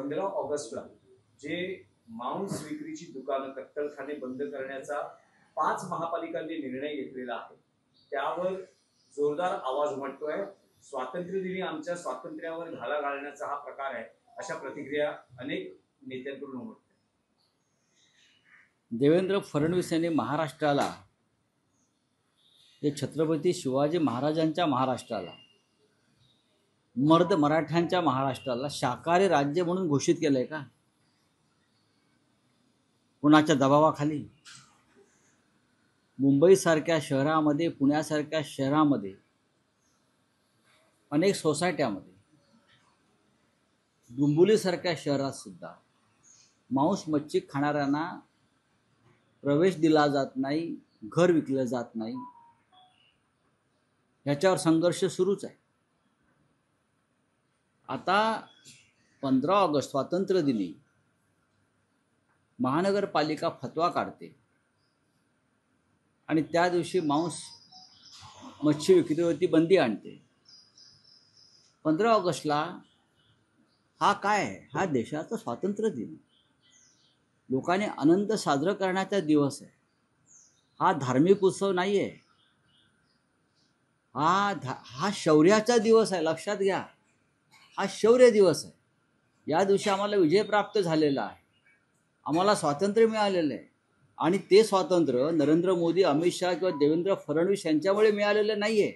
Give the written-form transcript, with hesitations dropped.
15 ऑगस्टला जे मांस विक्रीची दुकानं कत्तलखाने बंद करण्याचा 5 महापालिकांनी निर्णय घेतलेला आहे, त्यावर जोरदार आवाज उमटतोय. स्वातंत्र्य दिनी आमच्या स्वातंत्र्यावर घाला घालण्याचा हा प्रकार आहे, अशा प्रतिक्रिया अनेक नेत्यांकडून उमटतात. देवेंद्र फडणवीस यांनी महाराष्ट्राला, हे छत्रपती शिवाजी महाराजांच्या महाराष्ट्राला, मर्द मराठ्यांच्या महाराष्ट्राला शाकाहारी राज्य म्हणून घोषित केलंय का? कुणाच्या दबावाखाली? मुंबईसारख्या शहरामध्ये, पुण्यासारख्या शहरामध्ये, अनेक सोसायट्यामध्ये, डोंबिवलीसारख्या शहरात सुद्धा मांस मच्छी खाणाऱ्यांना प्रवेश दिला जात नाही, घर विकलं जात नाही. याच्यावर संघर्ष सुरूच आहे. आता 15 ऑगस्ट स्वातंत्र्य दिनी महानगरपालिका फतवा काढते आणि त्या दिवशी मांस मच्छी विक्रीवरती बंदी आणते. 15 ऑगस्टला हा काय आहे? हा देशाचा स्वातंत्र्य दिन, लोकांनी आनंद साजरा करण्याचा दिवस आहे. हा धार्मिक उत्सव नाही आहे. हा शौर्याचा दिवस आहे. लक्षात घ्या, हा शौर्य दिवस आहे. या दिवशी आम्हाला विजय प्राप्त झालेला आहे, आम्हाला स्वातंत्र्य मिळालेलं आहे. आणि ते स्वातंत्र्य नरेंद्र मोदी, अमित शहा किंवा देवेंद्र फडणवीस यांच्यामुळे मिळालेलं नाही आहे.